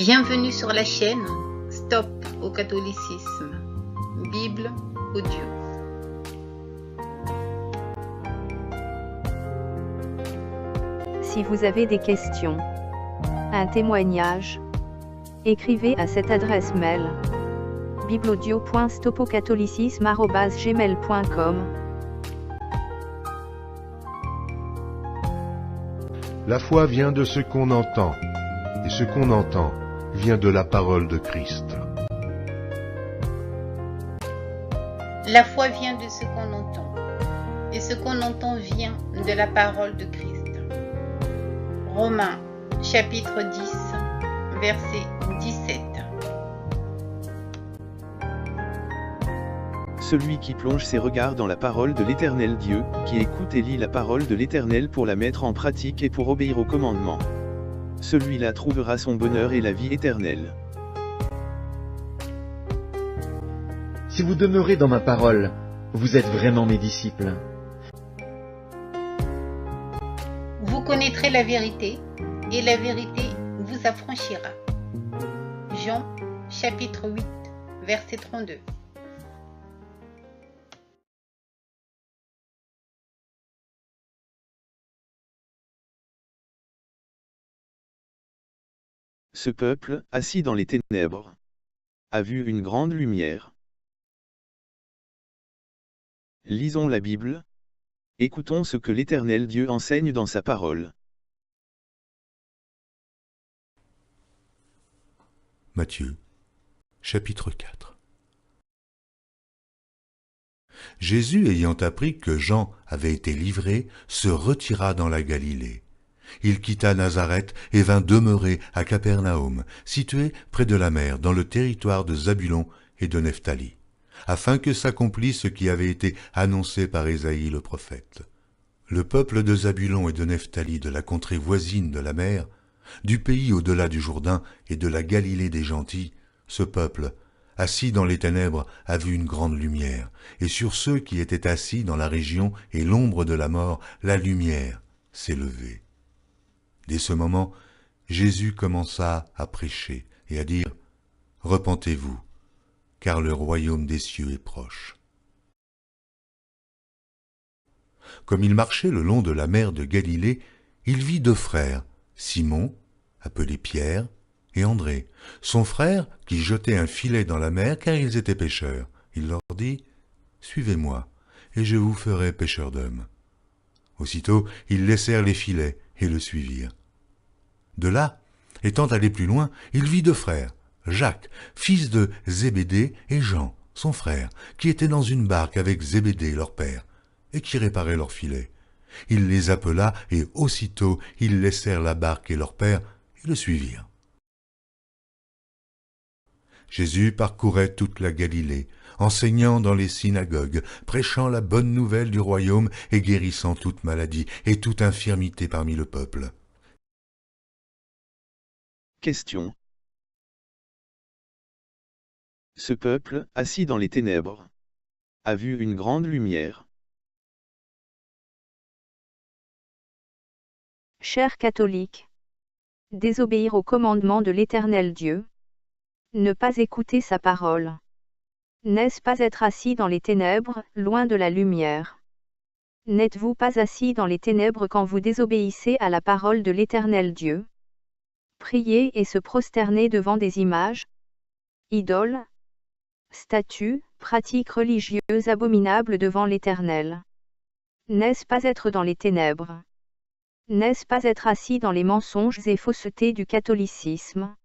Bienvenue sur la chaîne Stop au catholicisme, Bible audio. Si vous avez des questions, un témoignage, écrivez à cette adresse mail bibleaudio.stopocatholicisme@gmail.com. La foi vient de ce qu'on entend, et ce qu'on entend vient de la parole de Christ. La foi vient de ce qu'on entend, et ce qu'on entend vient de la parole de Christ. Romains, chapitre 10, verset 17. Celui qui plonge ses regards dans la parole de l'Éternel Dieu, qui écoute et lit la parole de l'Éternel pour la mettre en pratique et pour obéir aux commandements. Celui-là trouvera son bonheur et la vie éternelle. Si vous demeurez dans ma parole, vous êtes vraiment mes disciples. Vous connaîtrez la vérité, et la vérité vous affranchira. Jean, chapitre 8, verset 32. Ce peuple, assis dans les ténèbres, a vu une grande lumière. Lisons la Bible. Écoutons ce que l'Éternel Dieu enseigne dans sa parole. Matthieu, chapitre 4. Jésus, ayant appris que Jean avait été livré, se retira dans la Galilée. Il quitta Nazareth et vint demeurer à Capernaum, situé près de la mer, dans le territoire de Zabulon et de Nephthali, afin que s'accomplisse ce qui avait été annoncé par Ésaïe le prophète. Le peuple de Zabulon et de Nephthali, de la contrée voisine de la mer, du pays au-delà du Jourdain et de la Galilée des gentils, ce peuple, assis dans les ténèbres, a vu une grande lumière, et sur ceux qui étaient assis dans la région et l'ombre de la mort, la lumière s'est levée. Dès ce moment, Jésus commença à prêcher et à dire « Repentez-vous, car le royaume des cieux est proche. » Comme il marchait le long de la mer de Galilée, il vit deux frères, Simon, appelé Pierre, et André, son frère, qui jetait un filet dans la mer car ils étaient pêcheurs. Il leur dit « Suivez-moi, et je vous ferai pêcheurs d'hommes. » Aussitôt, ils laissèrent les filets et le suivirent. De là, étant allé plus loin, il vit deux frères, Jacques, fils de Zébédée, et Jean, son frère, qui étaient dans une barque avec Zébédée, leur père, et qui réparaient leurs filets. Il les appela, et aussitôt ils laissèrent la barque et leur père, et le suivirent. Jésus parcourait toute la Galilée, enseignant dans les synagogues, prêchant la bonne nouvelle du royaume et guérissant toute maladie et toute infirmité parmi le peuple. Question. Ce peuple, assis dans les ténèbres, a vu une grande lumière. Chers catholiques, désobéir aux commandements de l'Éternel Dieu, ne pas écouter sa parole, n'est-ce pas être assis dans les ténèbres, loin de la lumière? N'êtes-vous pas assis dans les ténèbres quand vous désobéissez à la parole de l'Éternel Dieu? Prier et se prosterner devant des images, idoles, statues, pratiques religieuses abominables devant l'Éternel. N'est-ce pas être dans les ténèbres? N'est-ce pas être assis dans les mensonges et faussetés du catholicisme?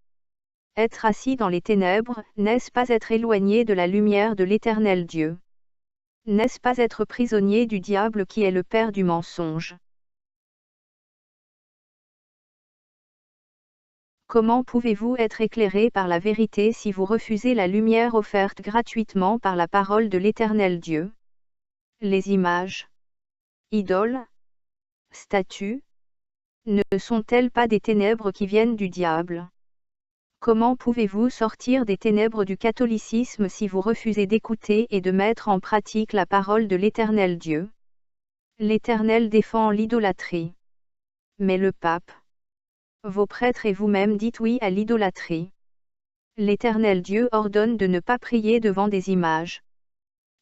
Être assis dans les ténèbres, n'est-ce pas être éloigné de la lumière de l'Éternel Dieu? N'est-ce pas être prisonnier du diable qui est le père du mensonge? Comment pouvez-vous être éclairé par la vérité si vous refusez la lumière offerte gratuitement par la parole de l'Éternel Dieu? Les images, idoles, statues, ne sont-elles pas des ténèbres qui viennent du diable? Comment pouvez-vous sortir des ténèbres du catholicisme si vous refusez d'écouter et de mettre en pratique la parole de l'Éternel Dieu? L'Éternel défend l'idolâtrie. Mais le pape, Vos prêtres et vous-même dites oui à l'idolâtrie. L'Éternel Dieu ordonne de ne pas prier devant des images,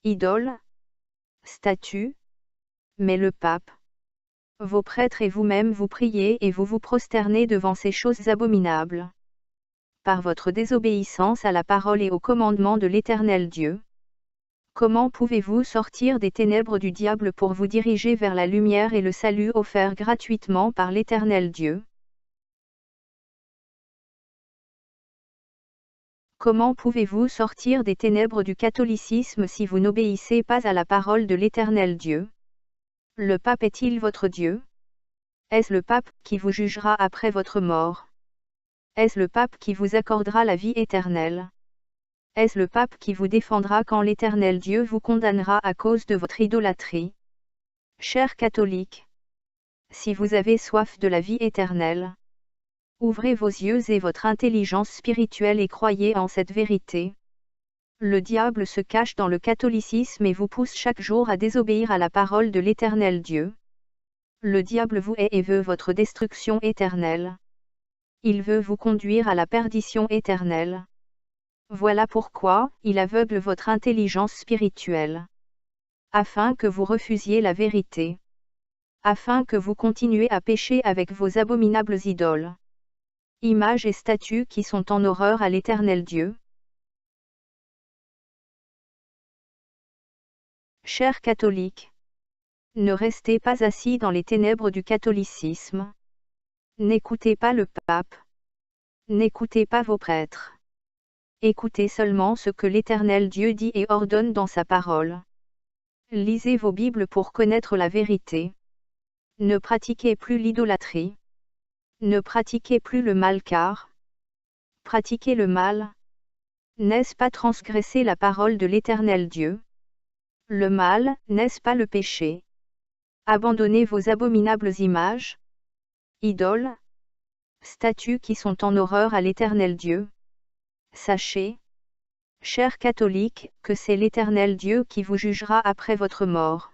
idoles, statues, mais le pape. Vos prêtres et vous-même vous priez et vous vous prosternez devant ces choses abominables. Par votre désobéissance à la parole et au commandement de l'Éternel Dieu. Comment pouvez-vous sortir des ténèbres du diable pour vous diriger vers la lumière et le salut offert gratuitement par l'Éternel Dieu? Comment pouvez-vous sortir des ténèbres du catholicisme si vous n'obéissez pas à la parole de l'Éternel Dieu? Le pape est-il votre Dieu? Est-ce le pape qui vous jugera après votre mort? Est-ce le pape qui vous accordera la vie éternelle? Est-ce le pape qui vous défendra quand l'Éternel Dieu vous condamnera à cause de votre idolâtrie? Chers catholiques, si vous avez soif de la vie éternelle, ouvrez vos yeux et votre intelligence spirituelle et croyez en cette vérité. Le diable se cache dans le catholicisme et vous pousse chaque jour à désobéir à la parole de l'Éternel Dieu. Le diable vous hait et veut votre destruction éternelle. Il veut vous conduire à la perdition éternelle. Voilà pourquoi il aveugle votre intelligence spirituelle. Afin que vous refusiez la vérité. Afin que vous continuez à pécher avec vos abominables idoles. Images et statues qui sont en horreur à l'Éternel Dieu. Chers catholiques, ne restez pas assis dans les ténèbres du catholicisme. N'écoutez pas le pape. N'écoutez pas vos prêtres. Écoutez seulement ce que l'Éternel Dieu dit et ordonne dans sa parole. Lisez vos Bibles pour connaître la vérité. Ne pratiquez plus l'idolâtrie. Ne pratiquez plus le mal car pratiquer le mal, n'est-ce pas transgresser la parole de l'Éternel Dieu? Le mal, n'est-ce pas le péché? Abandonnez vos abominables images, idoles, statues qui sont en horreur à l'Éternel Dieu. Sachez, chers catholiques, que c'est l'Éternel Dieu qui vous jugera après votre mort.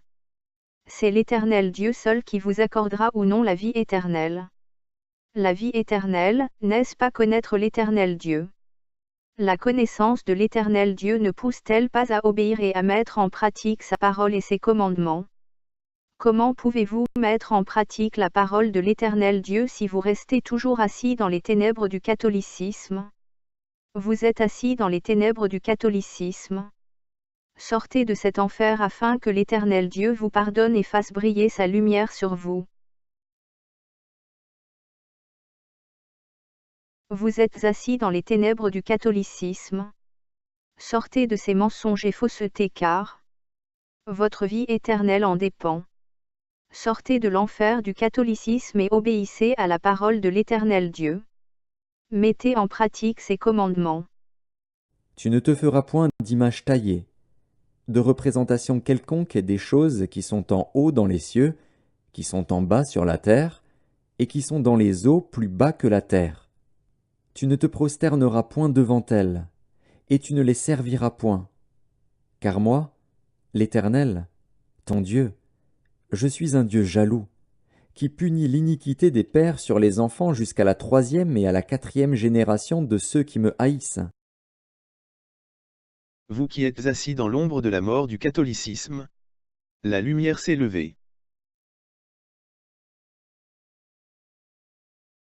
C'est l'Éternel Dieu seul qui vous accordera ou non la vie éternelle. La vie éternelle, n'est-ce pas connaître l'Éternel Dieu? La connaissance de l'Éternel Dieu ne pousse-t-elle pas à obéir et à mettre en pratique sa parole et ses commandements? Comment pouvez-vous mettre en pratique la parole de l'Éternel Dieu si vous restez toujours assis dans les ténèbres du catholicisme? Vous êtes assis dans les ténèbres du catholicisme. Sortez de cet enfer afin que l'Éternel Dieu vous pardonne et fasse briller sa lumière sur vous. Vous êtes assis dans les ténèbres du catholicisme. Sortez de ces mensonges et faussetés car votre vie éternelle en dépend. Sortez de l'enfer du catholicisme et obéissez à la parole de l'Éternel Dieu. Mettez en pratique ses commandements. Tu ne te feras point d'image taillée, de représentation quelconque des choses qui sont en haut dans les cieux, qui sont en bas sur la terre, et qui sont dans les eaux plus bas que la terre. Tu ne te prosterneras point devant elles, et tu ne les serviras point. Car moi, l'Éternel, ton Dieu, je suis un Dieu jaloux, qui punit l'iniquité des pères sur les enfants jusqu'à la 3e et à la 4e génération de ceux qui me haïssent. Vous qui êtes assis dans l'ombre de la mort du catholicisme, la lumière s'est levée.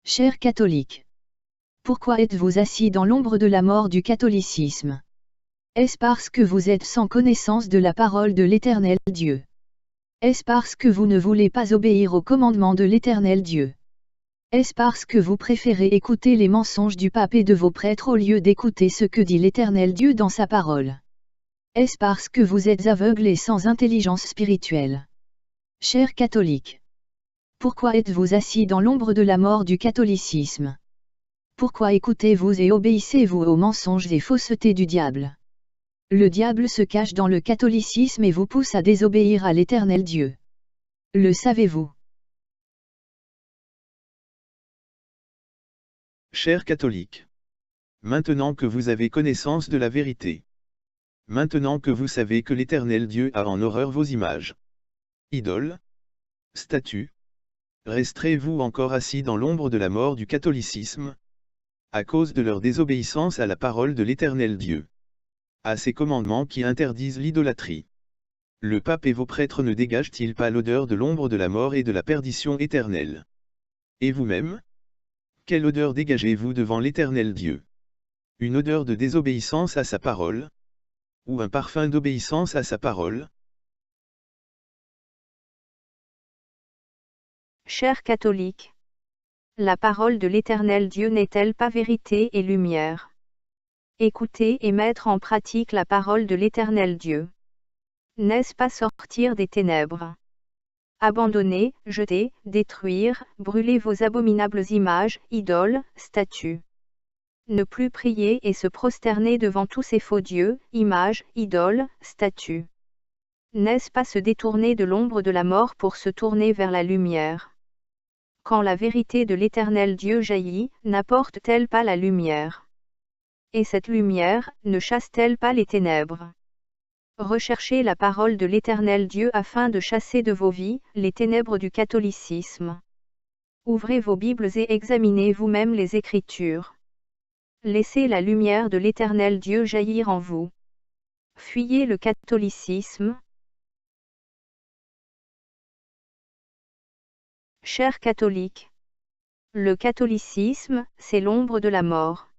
Chers catholiques, pourquoi êtes-vous assis dans l'ombre de la mort du catholicisme? Est-ce parce que vous êtes sans connaissance de la parole de l'Éternel Dieu? Est-ce parce que vous ne voulez pas obéir au commandement de l'Éternel Dieu? Est-ce parce que vous préférez écouter les mensonges du pape et de vos prêtres au lieu d'écouter ce que dit l'Éternel Dieu dans sa parole? Est-ce parce que vous êtes aveugles et sans intelligence spirituelle? Chers catholiques, pourquoi êtes-vous assis dans l'ombre de la mort du catholicisme? Pourquoi écoutez-vous et obéissez-vous aux mensonges et faussetés du diable? Le diable se cache dans le catholicisme et vous pousse à désobéir à l'Éternel Dieu. Le savez-vous? Chers catholiques, maintenant que vous avez connaissance de la vérité, maintenant que vous savez que l'Éternel Dieu a en horreur vos images, idoles, statues, Resterez-vous encore assis dans l'ombre de la mort du catholicisme, à cause de leur désobéissance à la parole de l'Éternel Dieu, à ses commandements qui interdisent l'idolâtrie? Le pape et vos prêtres ne dégagent-ils pas l'odeur de l'ombre de la mort et de la perdition éternelle? Et vous-même? Quelle odeur dégagez-vous devant l'Éternel Dieu? Une odeur de désobéissance à sa parole? Ou un parfum d'obéissance à sa parole? Chers catholiques, la parole de l'Éternel Dieu n'est-elle pas vérité et lumière? Écoutez et mettre en pratique la parole de l'Éternel Dieu. N'est-ce pas sortir des ténèbres? Abandonner, jeter, détruire, brûler vos abominables images, idoles, statues. Ne plus prier et se prosterner devant tous ces faux dieux, images, idoles, statues. N'est-ce pas se détourner de l'ombre de la mort pour se tourner vers la lumière? Quand la vérité de l'Éternel Dieu jaillit, n'apporte-t-elle pas la lumière? Et cette lumière, ne chasse-t-elle pas les ténèbres? Recherchez la parole de l'Éternel Dieu afin de chasser de vos vies les ténèbres du catholicisme. Ouvrez vos Bibles et examinez vous-même les Écritures. Laissez la lumière de l'Éternel Dieu jaillir en vous. Fuyez le catholicisme. Chers catholiques, le catholicisme, c'est l'ombre de la mort.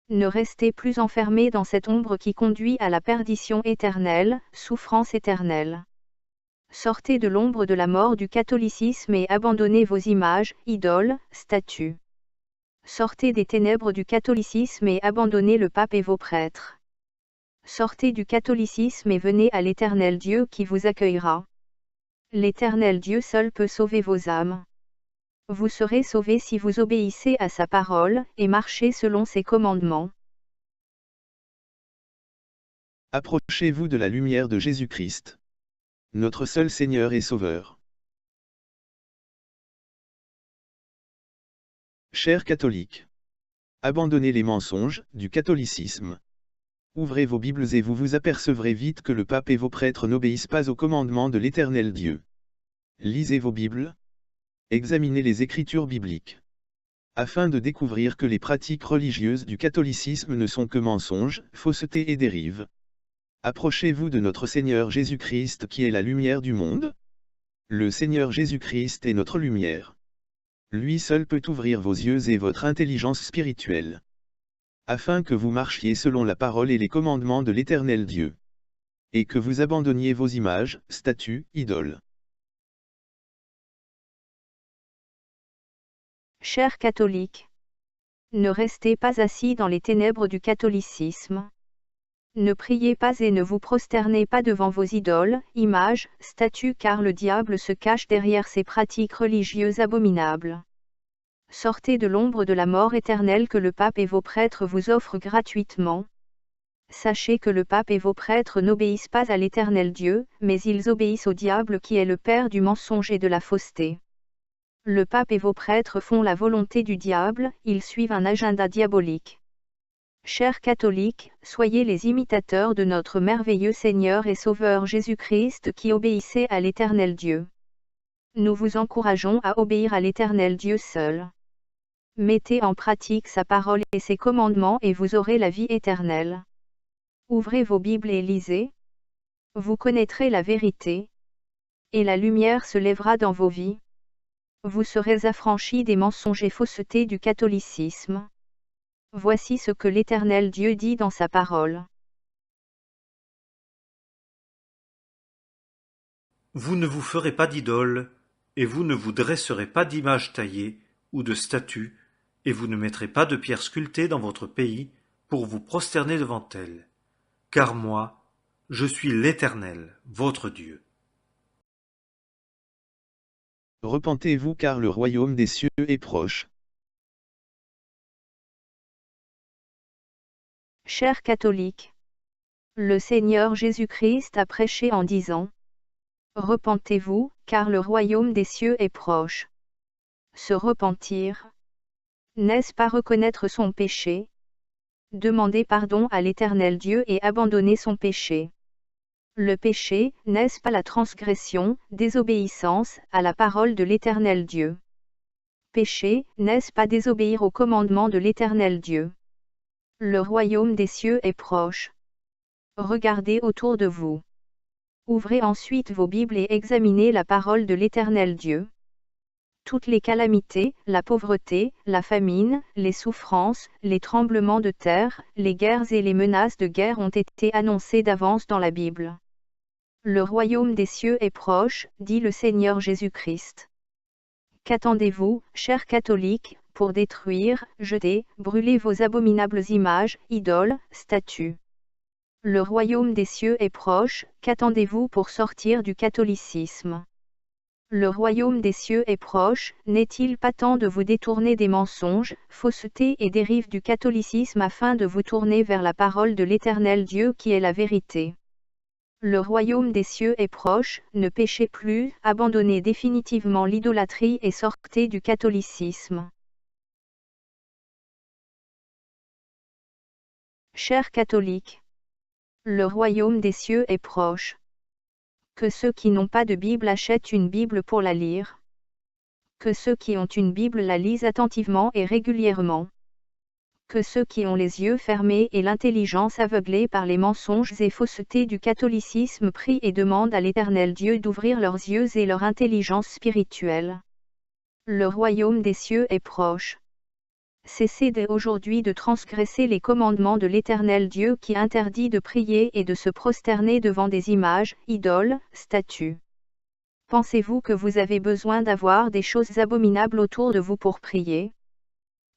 Ne restez plus enfermés dans cette ombre qui conduit à la perdition éternelle, souffrance éternelle. Sortez de l'ombre de la mort du catholicisme et abandonnez vos images, idoles, statues. Sortez des ténèbres du catholicisme et abandonnez le pape et vos prêtres. Sortez du catholicisme et venez à l'Éternel Dieu qui vous accueillera. L'Éternel Dieu seul peut sauver vos âmes. Vous serez sauvés si vous obéissez à sa parole, et marchez selon ses commandements. Approchez-vous de la lumière de Jésus-Christ, notre seul Seigneur et Sauveur. Chers catholiques, abandonnez les mensonges du catholicisme. Ouvrez vos Bibles et vous vous apercevrez vite que le pape et vos prêtres n'obéissent pas aux commandements de l'Éternel Dieu. Lisez vos Bibles. Examinez les Écritures bibliques, afin de découvrir que les pratiques religieuses du catholicisme ne sont que mensonges, faussetés et dérives. Approchez-vous de notre Seigneur Jésus-Christ qui est la lumière du monde. Le Seigneur Jésus-Christ est notre lumière. Lui seul peut ouvrir vos yeux et votre intelligence spirituelle, afin que vous marchiez selon la parole et les commandements de l'Éternel Dieu, et que vous abandonniez vos images, statues, idoles. Chers catholiques, ne restez pas assis dans les ténèbres du catholicisme. Ne priez pas et ne vous prosternez pas devant vos idoles, images, statues car le diable se cache derrière ces pratiques religieuses abominables. Sortez de l'ombre de la mort éternelle que le pape et vos prêtres vous offrent gratuitement. Sachez que le pape et vos prêtres n'obéissent pas à l'Éternel Dieu, mais ils obéissent au diable qui est le père du mensonge et de la fausseté. Le pape et vos prêtres font la volonté du diable, ils suivent un agenda diabolique. Chers catholiques, soyez les imitateurs de notre merveilleux Seigneur et Sauveur Jésus-Christ qui obéissait à l'Éternel Dieu. Nous vous encourageons à obéir à l'Éternel Dieu seul. Mettez en pratique sa parole et ses commandements et vous aurez la vie éternelle. Ouvrez vos Bibles et lisez. Vous connaîtrez la vérité. Et la lumière se lèvera dans vos vies. Vous serez affranchis des mensonges et faussetés du catholicisme. Voici ce que l'Éternel Dieu dit dans sa parole. Vous ne vous ferez pas d'idole, et vous ne vous dresserez pas d'image taillée ou de statue, et vous ne mettrez pas de pierres sculptées dans votre pays pour vous prosterner devant elles. Car moi, je suis l'Éternel, votre Dieu. Repentez-vous car le royaume des cieux est proche. Chers catholiques, le Seigneur Jésus-Christ a prêché en disant « Repentez-vous, car le royaume des cieux est proche ». Se repentir, n'est-ce pas reconnaître son péché? Demander pardon à l'Éternel Dieu et abandonner son péché. Le péché, n'est-ce pas la transgression, désobéissance, à la parole de l'Éternel Dieu? Péché, n'est-ce pas désobéir au commandement de l'Éternel Dieu? Le royaume des cieux est proche. Regardez autour de vous. Ouvrez ensuite vos Bibles et examinez la parole de l'Éternel Dieu. Toutes les calamités, la pauvreté, la famine, les souffrances, les tremblements de terre, les guerres et les menaces de guerre ont été annoncées d'avance dans la Bible. Le royaume des cieux est proche, dit le Seigneur Jésus-Christ. Qu'attendez-vous, chers catholiques, pour détruire, jeter, brûler vos abominables images, idoles, statues? Le royaume des cieux est proche, qu'attendez-vous pour sortir du catholicisme? Le royaume des cieux est proche, n'est-il pas temps de vous détourner des mensonges, faussetés et dérives du catholicisme afin de vous tourner vers la parole de l'Éternel Dieu qui est la vérité? Le royaume des cieux est proche, ne péchez plus, abandonnez définitivement l'idolâtrie et sortez du catholicisme. Chers catholiques, le royaume des cieux est proche. Que ceux qui n'ont pas de Bible achètent une Bible pour la lire. Que ceux qui ont une Bible la lisent attentivement et régulièrement. Que ceux qui ont les yeux fermés et l'intelligence aveuglée par les mensonges et faussetés du catholicisme prient et demandent à l'Éternel Dieu d'ouvrir leurs yeux et leur intelligence spirituelle. Le royaume des cieux est proche. Cessez dès aujourd'hui de transgresser les commandements de l'Éternel Dieu qui interdit de prier et de se prosterner devant des images, idoles, statues. Pensez-vous que vous avez besoin d'avoir des choses abominables autour de vous pour prier?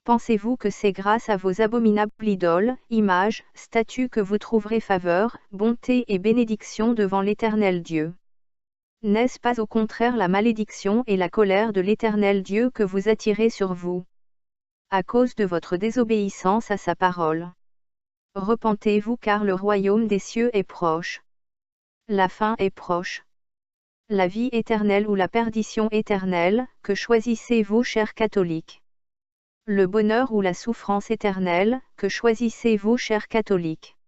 Pensez-vous que c'est grâce à vos abominables idoles, images, statues que vous trouverez faveur, bonté et bénédiction devant l'Éternel Dieu? N'est-ce pas au contraire la malédiction et la colère de l'Éternel Dieu que vous attirez sur vous, à cause de votre désobéissance à sa parole? Repentez-vous car le royaume des cieux est proche. La fin est proche. La vie éternelle ou la perdition éternelle, que choisissez-vous, chers catholiques? Le bonheur ou la souffrance éternelle, que choisissez-vous, chers catholiques?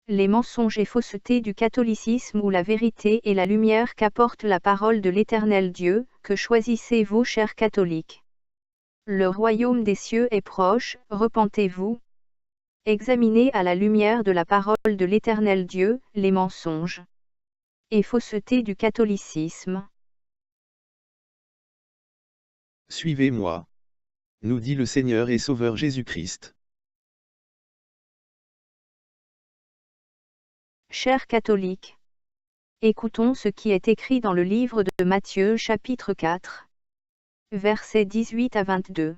Les mensonges et faussetés du catholicisme ou la vérité et la lumière qu'apporte la parole de l'Éternel Dieu, que choisissez-vous, chers catholiques? Le royaume des cieux est proche, repentez-vous. Examinez à la lumière de la parole de l'Éternel Dieu, les mensonges et faussetés du catholicisme. Suivez-moi, nous dit le Seigneur et Sauveur Jésus-Christ. Chers catholiques, écoutons ce qui est écrit dans le livre de Matthieu chapitre 4, versets 18 à 22.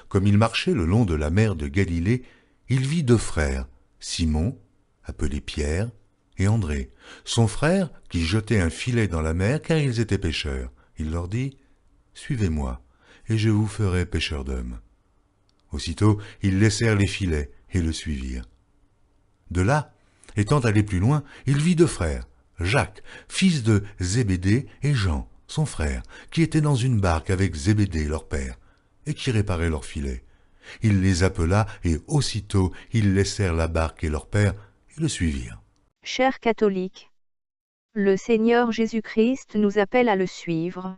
Comme il marchait le long de la mer de Galilée, il vit deux frères, Simon, appelé Pierre, et André, son frère, qui jetaient un filet dans la mer car ils étaient pêcheurs. Il leur dit, « Suivez-moi, et je vous ferai pêcheurs d'hommes. » Aussitôt, ils laissèrent les filets et le suivirent. De là, étant allé plus loin, il vit deux frères, Jacques, fils de Zébédée, et Jean, son frère, qui étaient dans une barque avec Zébédée, leur père, et qui réparaient leurs filets. Il les appela, et aussitôt ils laissèrent la barque et leur père, et le suivirent. Chers catholiques, le Seigneur Jésus-Christ nous appelle à le suivre.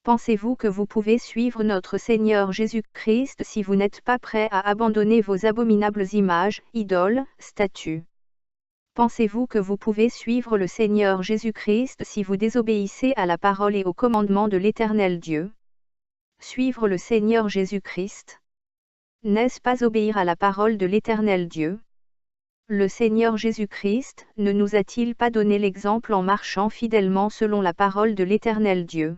Pensez-vous que vous pouvez suivre notre Seigneur Jésus-Christ si vous n'êtes pas prêt à abandonner vos abominables images, idoles, statues? Pensez-vous que vous pouvez suivre le Seigneur Jésus-Christ si vous désobéissez à la parole et au commandement de l'Éternel Dieu? Suivre le Seigneur Jésus-Christ, n'est-ce pas obéir à la parole de l'Éternel Dieu? Le Seigneur Jésus-Christ ne nous a-t-il pas donné l'exemple en marchant fidèlement selon la parole de l'Éternel Dieu?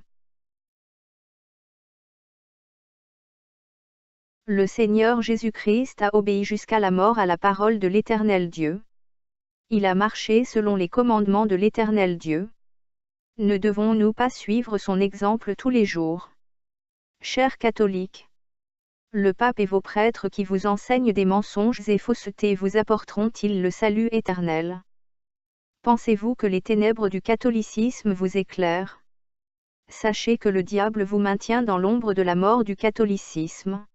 Le Seigneur Jésus-Christ a obéi jusqu'à la mort à la parole de l'Éternel Dieu. Il a marché selon les commandements de l'Éternel Dieu. Ne devons-nous pas suivre son exemple tous les jours? Chers catholiques, le pape et vos prêtres qui vous enseignent des mensonges et faussetés vous apporteront-ils le salut éternel? Pensez-vous que les ténèbres du catholicisme vous éclairent? Sachez que le diable vous maintient dans l'ombre de la mort du catholicisme.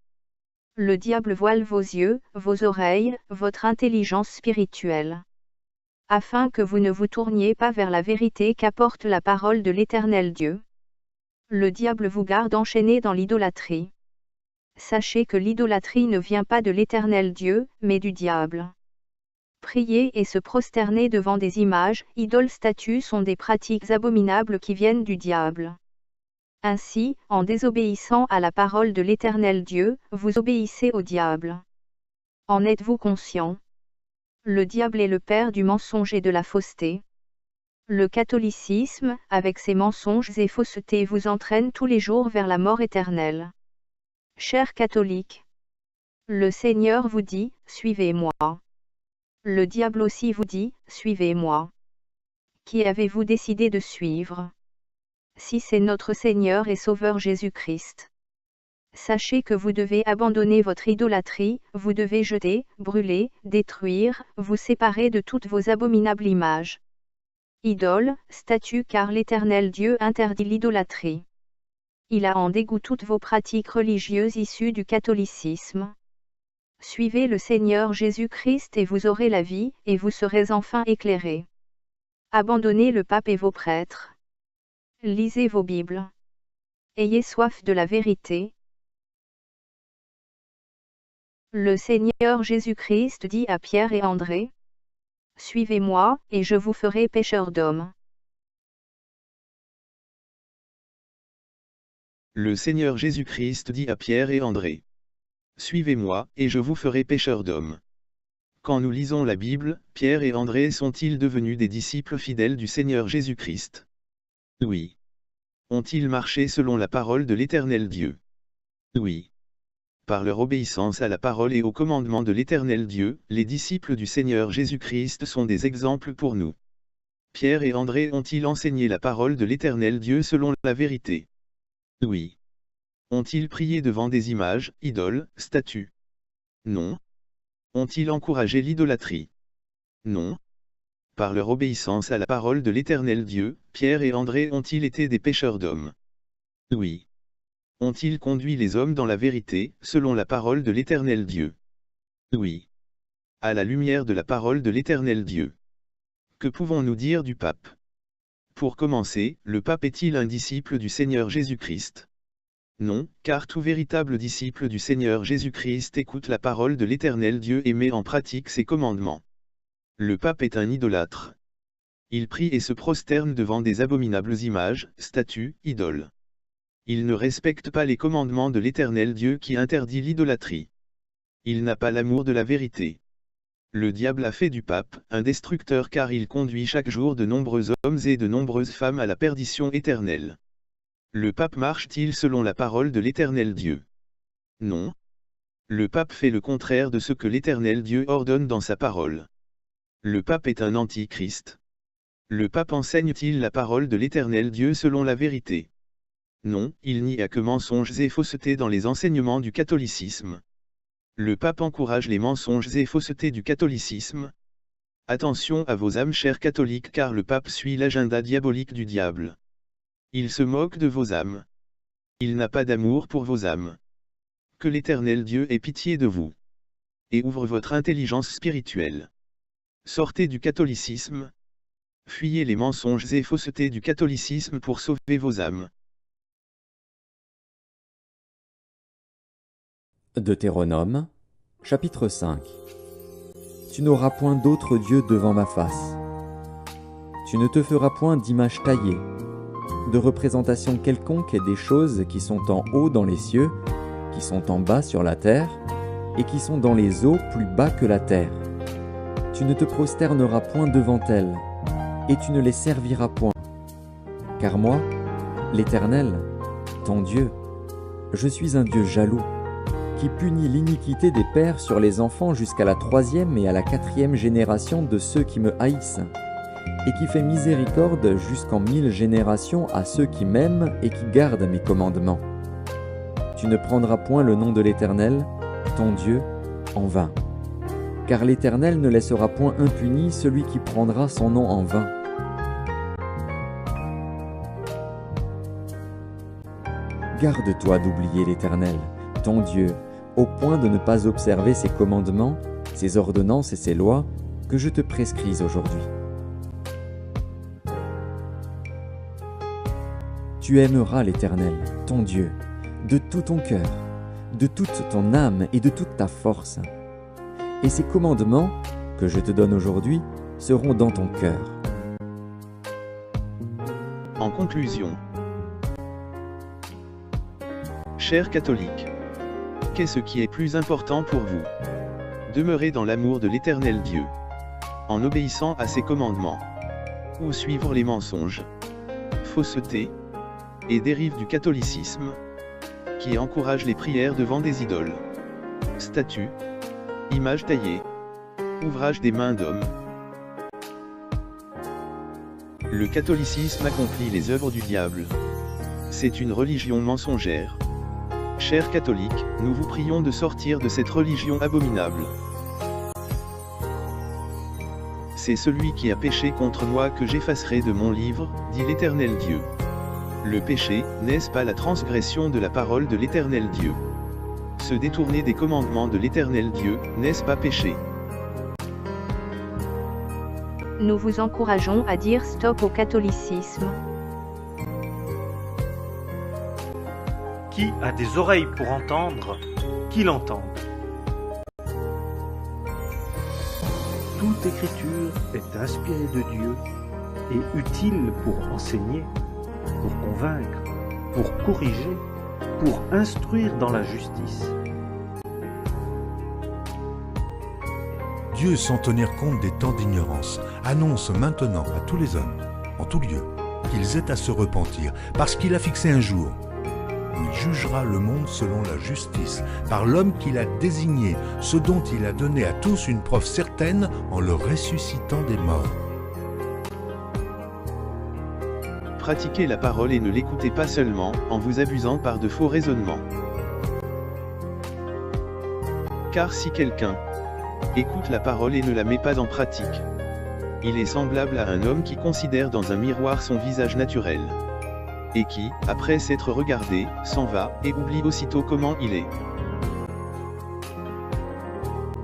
Le diable voile vos yeux, vos oreilles, votre intelligence spirituelle. afin que vous ne vous tourniez pas vers la vérité qu'apporte la parole de l'Éternel Dieu. Le diable vous garde enchaîné dans l'idolâtrie. Sachez que l'idolâtrie ne vient pas de l'Éternel Dieu, mais du diable. Prier et se prosterner devant des images, idoles, statues sont des pratiques abominables qui viennent du diable. Ainsi, en désobéissant à la parole de l'Éternel Dieu, vous obéissez au diable. En êtes-vous conscient? Le diable est le père du mensonge et de la fausseté. Le catholicisme, avec ses mensonges et faussetés, vous entraîne tous les jours vers la mort éternelle. Chers catholiques, le Seigneur vous dit, suivez-moi. Le diable aussi vous dit, suivez-moi. Qui avez-vous décidé de suivre? Si c'est notre Seigneur et Sauveur Jésus-Christ. Sachez que vous devez abandonner votre idolâtrie, vous devez jeter, brûler, détruire, vous séparer de toutes vos abominables images. Idoles, statues, car l'Éternel Dieu interdit l'idolâtrie. Il a en dégoût toutes vos pratiques religieuses issues du catholicisme. Suivez le Seigneur Jésus-Christ et vous aurez la vie, et vous serez enfin éclairés. Abandonnez le pape et vos prêtres. Lisez vos Bibles. Ayez soif de la vérité. Le Seigneur Jésus-Christ dit à Pierre et André, « Suivez-moi, et je vous ferai pêcheurs d'hommes. » Le Seigneur Jésus-Christ dit à Pierre et André, « Suivez-moi, et je vous ferai pêcheurs d'hommes. » Quand nous lisons la Bible, Pierre et André sont-ils devenus des disciples fidèles du Seigneur Jésus-Christ? Oui. Ont-ils marché selon la parole de l'Éternel Dieu? Oui. Par leur obéissance à la parole et au commandement de l'Éternel Dieu, les disciples du Seigneur Jésus-Christ sont des exemples pour nous. Pierre et André ont-ils enseigné la parole de l'Éternel Dieu selon la vérité? Oui. Ont-ils prié devant des images, idoles, statues? Non. Ont-ils encouragé l'idolâtrie? Non. Par leur obéissance à la parole de l'Éternel Dieu, Pierre et André ont-ils été des pêcheurs d'hommes? Oui. Ont-ils conduit les hommes dans la vérité, selon la parole de l'Éternel Dieu? Oui. À la lumière de la parole de l'Éternel Dieu. Que pouvons-nous dire du pape? Pour commencer, le pape est-il un disciple du Seigneur Jésus-Christ? Non, car tout véritable disciple du Seigneur Jésus-Christ écoute la parole de l'Éternel Dieu et met en pratique ses commandements. Le pape est un idolâtre. Il prie et se prosterne devant des abominables images, statues, idoles. Il ne respecte pas les commandements de l'Éternel Dieu qui interdit l'idolâtrie. Il n'a pas l'amour de la vérité. Le diable a fait du pape un destructeur car il conduit chaque jour de nombreux hommes et de nombreuses femmes à la perdition éternelle. Le pape marche-t-il selon la parole de l'Éternel Dieu? Non. Le pape fait le contraire de ce que l'Éternel Dieu ordonne dans sa parole. Le pape est un antichrist. Le pape enseigne-t-il la parole de l'Éternel Dieu selon la vérité? Non, il n'y a que mensonges et faussetés dans les enseignements du catholicisme. Le pape encourage les mensonges et faussetés du catholicisme. Attention à vos âmes chers catholiques car le pape suit l'agenda diabolique du diable. Il se moque de vos âmes. Il n'a pas d'amour pour vos âmes. Que l'Éternel Dieu ait pitié de vous. Et ouvre votre intelligence spirituelle. Sortez du catholicisme. Fuyez les mensonges et faussetés du catholicisme pour sauver vos âmes. Deutéronome, chapitre 5. Tu n'auras point d'autre Dieu devant ma face. Tu ne te feras point d'image taillée, de représentation quelconque des choses qui sont en haut dans les cieux, qui sont en bas sur la terre, et qui sont dans les eaux plus bas que la terre. Tu ne te prosterneras point devant elles, et tu ne les serviras point. Car moi, l'Éternel, ton Dieu, je suis un Dieu jaloux, qui punit l'iniquité des pères sur les enfants jusqu'à la 3e et à la 4e génération de ceux qui me haïssent, et qui fait miséricorde jusqu'en 1000 générations à ceux qui m'aiment et qui gardent mes commandements. Tu ne prendras point le nom de l'Éternel, ton Dieu, en vain. Car l'Éternel ne laissera point impuni celui qui prendra son nom en vain. Garde-toi d'oublier l'Éternel, ton Dieu, au point de ne pas observer ses commandements, ses ordonnances et ses lois, que je te prescris aujourd'hui. Tu aimeras l'Éternel, ton Dieu, de tout ton cœur, de toute ton âme et de toute ta force. Et ces commandements que je te donne aujourd'hui seront dans ton cœur. En conclusion, chers catholiques, qu'est-ce qui est plus important pour vous? Demeurer dans l'amour de l'Éternel Dieu, en obéissant à ses commandements, ou suivre les mensonges, faussetés et dérives du catholicisme, qui encouragent les prières devant des idoles, statues, images taillées, ouvrages des mains d'hommes. Le catholicisme accomplit les œuvres du diable. C'est une religion mensongère. Chers catholiques, nous vous prions de sortir de cette religion abominable. C'est celui qui a péché contre moi que j'effacerai de mon livre, dit l'Éternel Dieu. Le péché, n'est-ce pas la transgression de la parole de l'Éternel Dieu? Se détourner des commandements de l'Éternel Dieu, n'est-ce pas péché? Nous vous encourageons à dire stop au catholicisme. Qui a des oreilles pour entendre, qu'il entende. Toute écriture est inspirée de Dieu et utile pour enseigner, pour convaincre, pour corriger, pour instruire dans la justice. Dieu, sans tenir compte des temps d'ignorance, annonce maintenant à tous les hommes, en tout lieu, qu'ils aient à se repentir, parce qu'il a fixé un jour où il jugera le monde selon la justice, par l'homme qu'il a désigné, ce dont il a donné à tous une preuve certaine en le ressuscitant des morts. Pratiquez la parole et ne l'écoutez pas seulement, en vous abusant par de faux raisonnements. Car si quelqu'un écoute la parole et ne la met pas en pratique, il est semblable à un homme qui considère dans un miroir son visage naturel, et qui, après s'être regardé, s'en va, et oublie aussitôt comment il est.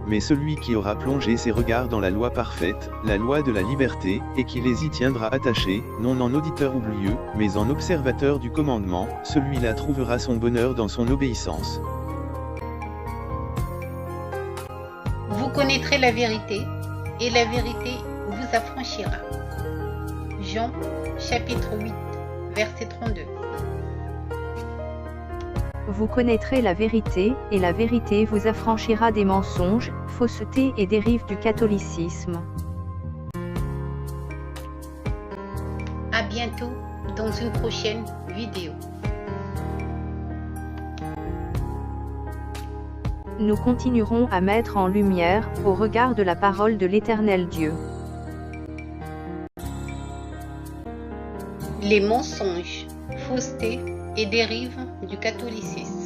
Mais celui qui aura plongé ses regards dans la loi parfaite, la loi de la liberté, et qui les y tiendra attachés, non en auditeur oublieux, mais en observateur du commandement, celui-là trouvera son bonheur dans son obéissance. Vous connaîtrez la vérité, et la vérité vous affranchira. Jean, chapitre 8, verset 32. Vous connaîtrez la vérité, et la vérité vous affranchira des mensonges, faussetés et dérives du catholicisme. À bientôt dans une prochaine vidéo. Nous continuerons à mettre en lumière, au regard de la parole de l'Éternel Dieu, Les mensonges, faussetés et dérives du catholicisme.